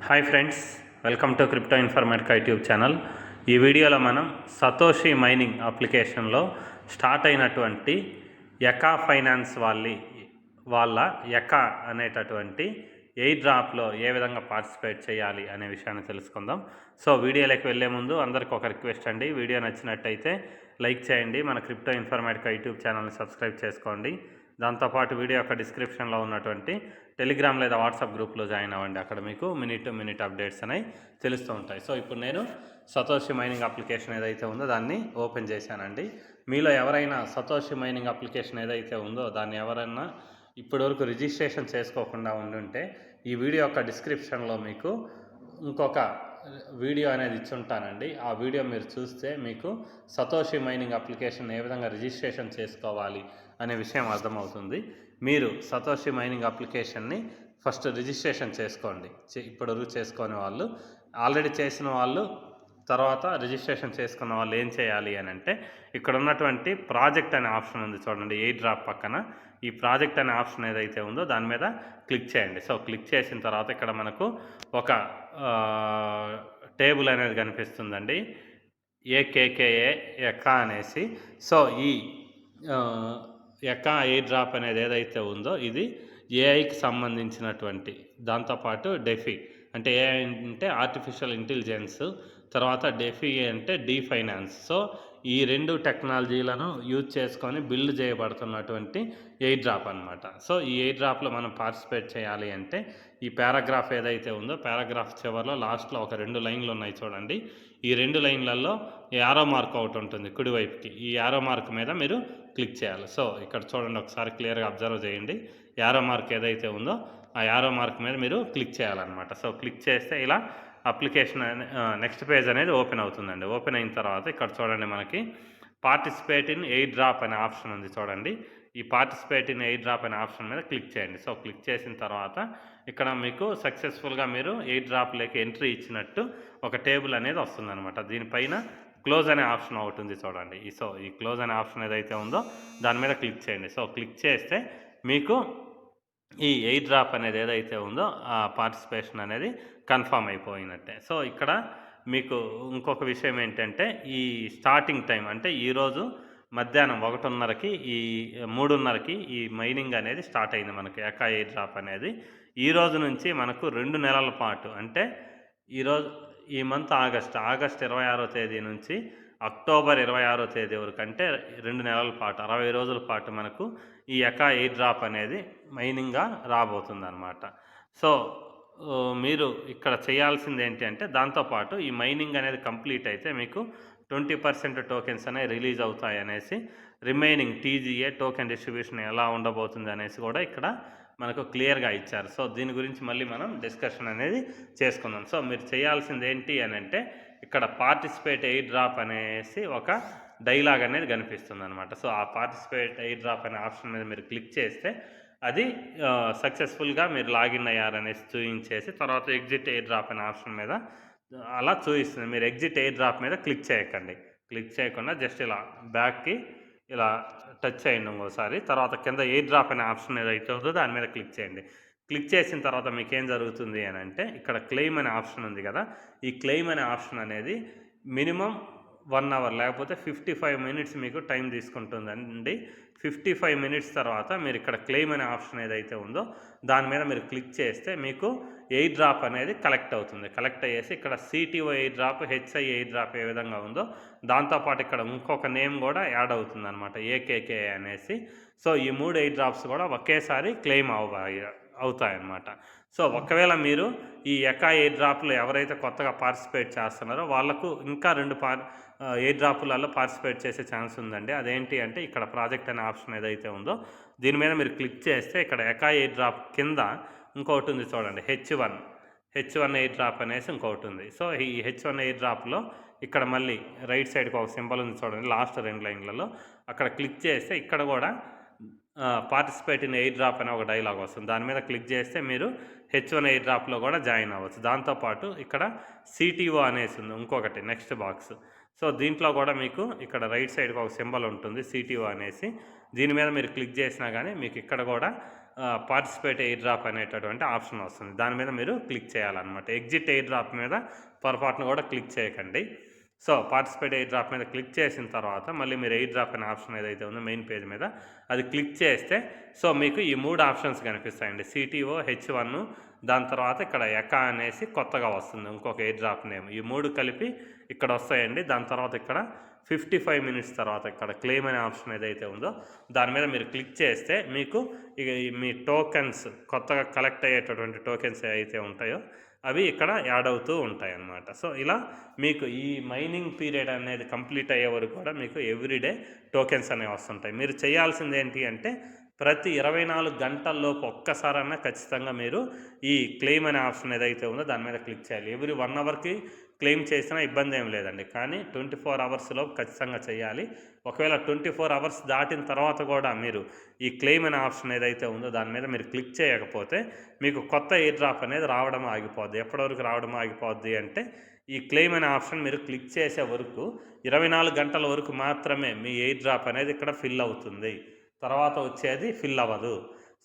Hi friends, welcome to crypto informatic YouTube channel. ఈ వీడియోలో మనం సతోషి మైనింగ్ అప్లికేషన్లో స్టార్ట్ అయినటువంటి ఎకా ఫైనాన్స్ వాళ్ళ ఎకా అనేటటువంటి ఎయిర్ డ్రాప్లో ఏ విధంగా పార్టిసిపేట్ చేయాలి అనే విషయాన్ని తెలుసుకుందాం. సో వీడియోలోకి వెళ్ళే ముందు అందరికీ ఒక రిక్వెస్ట్ అండి, వీడియో నచ్చినట్టయితే లైక్ చేయండి, మన క్రిప్టో ఇన్ఫర్మేటిక్ యూట్యూబ్ ఛానల్ని సబ్స్క్రైబ్ చేసుకోండి. దాంతోపాటు వీడియో యొక్క డిస్క్రిప్షన్లో ఉన్నటువంటి టెలిగ్రామ్ లేదా వాట్సాప్ గ్రూప్లో జాయిన్ అవ్వండి. అక్కడ మీకు మినిట్ టు మినిట్ అప్డేట్స్ అనేవి తెలుస్తూ ఉంటాయి. సో ఇప్పుడు నేను సతోషి మైనింగ్ అప్లికేషన్ ఏదైతే ఉందో దాన్ని ఓపెన్ చేశానండి. మీలో ఎవరైనా సతోషి మైనింగ్ అప్లికేషన్ ఏదైతే ఉందో దాన్ని ఎవరైనా ఇప్పటివరకు రిజిస్ట్రేషన్ చేసుకోకుండా ఉండుంటే ఈ వీడియో యొక్క డిస్క్రిప్షన్లో మీకు ఇంకొక వీడియో అనేది ఇచ్చుంటానండి. ఆ వీడియో మీరు చూస్తే మీకు సతోషి మైనింగ్ అప్లికేషన్ ఏ విధంగా రిజిస్ట్రేషన్ చేసుకోవాలి అనే విషయం అర్థమవుతుంది. మీరు సతోషి మైనింగ్ అప్లికేషన్ని ఫస్ట్ రిజిస్ట్రేషన్ చేసుకోండి. ఇప్పటివరకు చేసుకునే వాళ్ళు, ఆల్రెడీ చేసిన వాళ్ళు, తర్వాత రిజిస్ట్రేషన్ చేసుకున్న వాళ్ళు ఏం చేయాలి అని అంటే ఇక్కడ ఉన్నటువంటి ప్రాజెక్ట్ అనే ఆప్షన్ ఉంది చూడండి, ఎయిర్ డ్రాప్ పక్కన ఈ ప్రాజెక్ట్ అనే ఆప్షన్ ఏదైతే ఉందో దాని మీద క్లిక్ చేయండి. సో క్లిక్ చేసిన తర్వాత ఇక్కడ మనకు ఒక టేబుల్ అనేది కనిపిస్తుందండి, ఏకేకేఏ ఎకా అనేసి. సో ఈ ఎకా ఎయిర్ డ్రాప్ అనేది ఏదైతే ఉందో ఇది ఏఐకి సంబంధించినటువంటి, దాంతోపాటు డెఫీ అంటే ఏఐ అంటే ఆర్టిఫిషియల్ ఇంటెలిజెన్స్, తర్వాత డెఫీ అంటే డీ ఫైనాన్స్. సో ఈ రెండు టెక్నాలజీలను యూజ్ చేసుకొని బిల్డ్ చేయబడుతున్నటువంటి ఎయిర్ డ్రాప్ అనమాట. సో ఈ ఎయిర్ డ్రాప్లో మనం పార్టిసిపేట్ చేయాలి అంటే ఈ పారాగ్రాఫ్ ఏదైతే ఉందో పారాగ్రాఫ్ చివరిలో లాస్ట్లో ఒక 2 లైన్లు ఉన్నాయి చూడండి. ఈ 2 లైన్లలో యారో మార్క్ ఒకటి ఉంటుంది కుడివైపుకి, ఈ యారో మార్క్ మీద మీరు క్లిక్ చేయాలి. సో ఇక్కడ చూడండి, ఒకసారి క్లియర్గా అబ్జర్వ్ చేయండి. యారో మార్క్ ఏదైతే ఉందో ఆ యారో మార్క్ మీద మీరు క్లిక్ చేయాలన్నమాట. సో క్లిక్ చేస్తే ఇలా అప్లికేషన్ నెక్స్ట్ పేజ్ అనేది ఓపెన్ అవుతుందండి. ఓపెన్ అయిన తర్వాత ఇక్కడ చూడండి, మనకి పార్టిసిపేట్ ఇన్ ఎయిర్ డ్రాప్ అనే ఆప్షన్ ఉంది చూడండి. ఈ పార్టిసిపేట్ ఇన్ ఎయిర్ డ్రాప్ అనే ఆప్షన్ మీద క్లిక్ చేయండి. సో క్లిక్ చేసిన తర్వాత ఇక్కడ మీకు సక్సెస్ఫుల్గా మీరు ఎయిర్ డ్రాప్లోకి ఎంట్రీ ఇచ్చినట్టు ఒక టేబుల్ అనేది వస్తుందన్నమాట. దీనిపైన క్లోజ్ అనే ఆప్షన్ ఒకటి ఉంది చూడండి. సో ఈ క్లోజ్ అనే ఆప్షన్ ఏదైతే ఉందో దాని మీద క్లిక్ చేయండి. సో క్లిక్ చేస్తే మీకు ఈ ఎయిర్ డ్రాప్ అనేది ఏదైతే ఉందో ఆ పార్టిసిపేషన్ అనేది కన్ఫామ్ అయిపోయినట్టే. సో ఇక్కడ మీకు ఇంకొక విషయం ఏంటంటే ఈ స్టార్టింగ్ టైం అంటే ఈరోజు మధ్యాహ్నం 1:30కి 3:30కి ఈ మైనింగ్ అనేది స్టార్ట్ అయింది మనకి ఎకా ఎయిర్ డ్రాప్ అనేది. ఈ రోజు నుంచి మనకు 2 నెలల పాటు అంటే ఈరోజు ఈ మంత్ ఆగస్ట్ 26వ తేదీ నుంచి అక్టోబర్ 26వ తేదీ వరకు అంటే 2 నెలల పాటు 60 రోజుల పాటు మనకు ఈ ఎకా ఎయిర్ డ్రాప్ అనేది మైనింగ్గా రాబోతుంది అనమాట. సో మీరు ఇక్కడ చేయాల్సింది ఏంటి అంటే దాంతోపాటు ఈ మైనింగ్ అనేది కంప్లీట్ అయితే మీకు 20% టోకెన్స్ అనేవి రిలీజ్ అవుతాయి అనేసి, రిమైనింగ్ టీజీఏ టోకెన్ డిస్ట్రిబ్యూషన్ ఎలా ఉండబోతుంది అనేసి కూడా ఇక్కడ మనకు క్లియర్గా ఇచ్చారు. సో దీని గురించి మళ్ళీ మనం డిస్కషన్ అనేది చేసుకుందాం. సో మీరు చేయాల్సింది ఏంటి అని అంటే ఇక్కడ పార్టిసిపేట్ ఎయిర్ డ్రాప్ అనేసి ఒక డైలాగ్ అనేది కనిపిస్తుంది అనమాట. సో ఆ పార్టిసిపేట్ ఎయిర్ డ్రాప్ అనే ఆప్షన్ మీద మీరు క్లిక్ చేస్తే అది సక్సెస్ఫుల్గా మీరు లాగిన్ అయ్యారనేసి చూపించేసి తర్వాత ఎగ్జిట్ ఎయిర్ డ్రాప్ అనే ఆప్షన్ మీద అలా చూపిస్తుంది. మీరు ఎగ్జిట్ ఎయిర్ డ్రాప్ మీద క్లిక్ చేయకండి, క్లిక్ చేయకుండా జస్ట్ ఇలా బ్యాక్కి ఇలా టచ్ చేయండి ఇంకోసారి. తర్వాత కింద ఎయిర్ డ్రాప్ అనే ఆప్షన్ ఏదైతే ఉందో దాని మీద క్లిక్ చేయండి. క్లిక్ చేసిన తర్వాత మీకు ఏం జరుగుతుంది అని అంటే ఇక్కడ క్లెయిమ్ అనే ఆప్షన్ ఉంది కదా, ఈ క్లెయిమ్ అనే ఆప్షన్ అనేది మినిమం 1 అవర్ లేకపోతే 55 మినిట్స్ మీకు టైం తీసుకుంటుందండి. 55 మినిట్స్ తర్వాత మీరు ఇక్కడ క్లెయిమ్ అనే ఆప్షన్ ఏదైతే ఉందో దాని మీద మీరు క్లిక్ చేస్తే మీకు ఎయిర్ డ్రాప్ అనేది కలెక్ట్ అవుతుంది. కలెక్ట్ అయ్యేసి ఇక్కడ CTO airdrop, HI airdrop ఏ విధంగా ఉందో దాంతోపాటు ఇక్కడ ఇంకొక నేమ్ కూడా యాడ్ అవుతుంది అనమాట, ఏకేకే అనేసి. సో ఈ 3 ఎయిర్ డ్రాప్స్ కూడా ఒకేసారి క్లెయిమ్ అవుతాయన్నమాట. సో ఒకవేళ మీరు ఈ ఎకా ఎయిర్ డ్రాప్లో ఎవరైతే కొత్తగా పార్టిసిపేట్ చేస్తున్నారో వాళ్ళకు ఇంకా 2 ఎయిర్ డ్రాపులలో పార్టిసిపేట్ చేసే ఛాన్స్ ఉందండి. అదేంటి అంటే ఇక్కడ ప్రాజెక్ట్ అనే ఆప్షన్ ఏదైతే ఉందో దీని మీద మీరు క్లిక్ చేస్తే ఇక్కడ ఎకా ఎయిర్ డ్రాప్ కింద ఇంకొకటి ఉంది చూడండి, హెచ్1 ఎయిర్ డ్రాప్ అనేసి ఇంకొకటి ఉంది. సో ఈ హెచ్1 ఎయిర్ డ్రాప్లో ఇక్కడ మళ్ళీ రైట్ సైడ్కి ఒక సింబల్ ఉంది చూడండి, లాస్ట్ 2 లైన్లలో అక్కడ క్లిక్ చేస్తే ఇక్కడ కూడా పార్టిసిపేట్ ఇన్ ఎయిర్ డ్రాప్ అనే ఒక డైలాగ్ వస్తుంది. దాని మీద క్లిక్ చేస్తే మీరు హెచ్1 ఎయిర్ డ్రాప్లో కూడా జాయిన్ అవ్వచ్చు. దాంతోపాటు ఇక్కడ సిటీఓ అనేసి ఉంది ఇంకొకటి నెక్స్ట్ బాక్స్. సో దీంట్లో కూడా మీకు ఇక్కడ రైట్ సైడ్కి ఒక సింబల్ ఉంటుంది సిటీఓ అనేసి, దీని మీద మీరు క్లిక్ చేసినా కానీ మీకు ఇక్కడ కూడా పార్టిసిపేట్ ఎయిర్ డ్రాప్ అనేటటువంటి ఆప్షన్ వస్తుంది. దాని మీద మీరు క్లిక్ చేయాలన్నమాట. ఎగ్జిట్ ఎయిర్ డ్రాప్ మీద పొరపాటున కూడా క్లిక్ చేయకండి. సో పార్టిసిపేట్ ఎయిర్ డ్రాప్ మీద క్లిక్ చేసిన తర్వాత మళ్ళీ మీరు ఎయిర్ డ్రాప్ అనే ఆప్షన్ ఏదైతే ఉందో మెయిన్ పేజ్ మీద అది క్లిక్ చేస్తే సో మీకు ఈ 3 ఆప్షన్స్ కనిపిస్తాయండి. సిటీఓ, H1, దాని తర్వాత ఇక్కడ ఎకా అనేసి కొత్తగా వస్తుంది ఇంకొక ఎయిర్ డ్రాప్ నేమ్. ఈ 3 కలిపి ఇక్కడ వస్తాయండి. దాని తర్వాత ఇక్కడ 55 మినిట్స్ తర్వాత ఇక్కడ క్లెయిమ్ అనే ఆప్షన్ ఏదైతే ఉందో దాని మీద మీరు క్లిక్ చేస్తే మీకు ఇక మీ టోకెన్స్ కొత్తగా కలెక్ట్ అయ్యేటటువంటి టోకెన్స్ ఏవైతే ఉంటాయో అవి ఇక్కడ యాడ్ అవుతూ ఉంటాయి అన్నమాట. సో ఇలా మీకు ఈ మైనింగ్ పీరియడ్ అనేది కంప్లీట్ అయ్యే వరకు కూడా మీకు ఎవ్రీడే టోకెన్స్ అనేవి వస్తుంటాయి. మీరు చేయాల్సింది ఏంటి అంటే ప్రతి 24 గంటల్లోపు ఒక్కసారన్నా ఖచ్చితంగా మీరు ఈ క్లెయిమ్ అనే ఆప్షన్ ఏదైతే ఉందో దాని మీద క్లిక్ చేయాలి. ఎవ్రీ 1 అవర్కి క్లెయిమ్ చేసినా ఇబ్బంది ఏం లేదండి. కానీ 24 అవర్స్లో ఖచ్చితంగా చేయాలి. ఒకవేళ 24 అవర్స్ దాటిన తర్వాత కూడా మీరు ఈ క్లెయిమ్ అనే ఆప్షన్ ఏదైతే ఉందో దాని మీద మీరు క్లిక్ చేయకపోతే మీకు కొత్త ఎయిర్ డ్రాప్ అనేది రావడం ఆగిపోద్ది. ఎప్పటి వరకు రావడం ఆగిపోద్ది అంటే ఈ క్లెయిమ్ అనే ఆప్షన్ మీరు క్లిక్ చేసే వరకు 24 గంటల వరకు మాత్రమే మీ ఎయిర్ డ్రాప్ అనేది ఇక్కడ ఫిల్ అవుతుంది. తర్వాత వచ్చేది ఫిల్ అవ్వదు.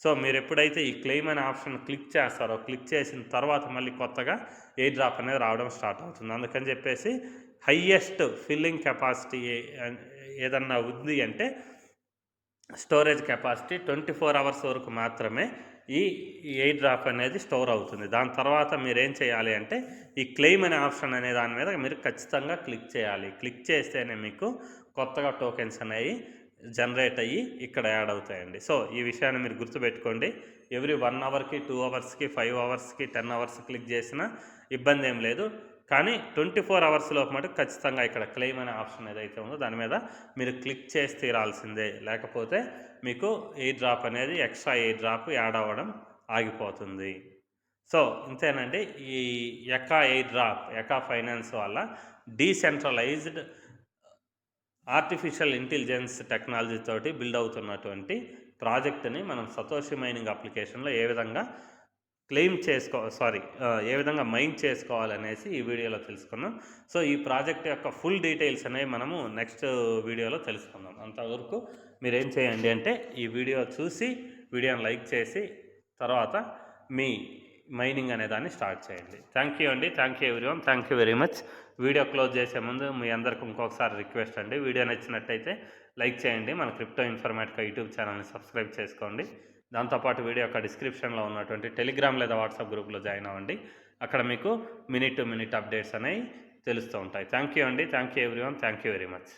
సో మీరు ఎప్పుడైతే ఈ క్లెయిమ్ అనే ఆప్షన్ క్లిక్ చేస్తారో క్లిక్ చేసిన తర్వాత మళ్ళీ కొత్తగా ఎయిర్ డ్రాప్ అనేది రావడం స్టార్ట్ అవుతుంది. అందుకని చెప్పేసి హయ్యెస్ట్ ఫిల్లింగ్ కెపాసిటీ ఏదన్నా ఉంది అంటే స్టోరేజ్ కెపాసిటీ 24 అవర్స్ వరకు మాత్రమే ఈ ఎయిర్ డ్రాప్ అనేది స్టోర్ అవుతుంది. దాని తర్వాత మీరు ఏం చేయాలి అంటే ఈ క్లెయిమ్ అనే ఆప్షన్ అనే దాని మీద మీరు ఖచ్చితంగా క్లిక్ చేయాలి. క్లిక్ చేస్తేనే మీకు కొత్తగా టోకెన్స్ అనేవి జనరేట్ అయ్యి ఇక్కడ యాడ్ అవుతాయండి. సో ఈ విషయాన్ని మీరు గుర్తుపెట్టుకోండి. ఎవ్రీ 1 అవర్కి, 2 అవర్స్కి, 5 అవర్స్కి, 10 అవర్స్ క్లిక్ చేసినా ఇబ్బంది ఏం లేదు. కానీ 24 అవర్స్ లోపు మటుకు ఖచ్చితంగా ఇక్కడ క్లెయిమ్ అనే ఆప్షన్ ఏదైతే ఉందో దాని మీద మీరు క్లిక్ చేసి తీరాల్సిందే. లేకపోతే మీకు ఎయిర్ డ్రాప్ అనేది ఎక్స్ట్రా ఎయిర్ డ్రాప్ యాడ్ అవ్వడం ఆగిపోతుంది. సో ఇంతేనండి. ఈ ఎకా ఎయిర్ డ్రాప్, ఎకా ఫైనాన్స్ వల్ల డీసెంట్రలైజ్డ్ ఆర్టిఫిషియల్ ఇంటెలిజెన్స్ టెక్నాలజీ తోటి బిల్డ్ అవుతున్నటువంటి ప్రాజెక్ట్ని మనం సతోషి మైనింగ్ అప్లికేషన్లో ఏ విధంగా ఏ విధంగా మైన్ చేసుకోవాలనేసి ఈ వీడియోలో తెలుసుకున్నాం. సో ఈ ప్రాజెక్ట్ యొక్క ఫుల్ డీటెయిల్స్ అనేవి మనము నెక్స్ట్ వీడియోలో తెలుసుకుందాం. అంతవరకు మీరు ఏం చేయండి అంటే ఈ వీడియో చూసి వీడియోని లైక్ చేసి తర్వాత మీ మైనింగ్ అనే దాన్ని స్టార్ట్ చేయండి. థ్యాంక్ యూ అండి. Thank you everyone. Thank you very much. Video close చేసే ముందు మీ అందరికి ఇంకొకసారి రిక్వెస్ట్ అండి. వీడియో నచ్చినట్టయితే లైక్ చేయండి. మన క్రిప్టో ఇన్ఫర్మేటికా యూట్యూబ్ ఛానల్ని సబ్స్క్రైబ్ చేసుకోండి. దాంతోపాటు వీడియో యొక్క డిస్క్రిప్షన్లో ఉన్నటువంటి టెలిగ్రామ్ లేదా వాట్సాప్ గ్రూప్లో జాయిన్ అవ్వండి. అక్కడ మీకు మినిట్ టు మినిట్ అప్డేట్స్ అనేవి తెలుస్తూ ఉంటాయి. థ్యాంక్ యూ అండి. Thank you everyone. Thank you very much.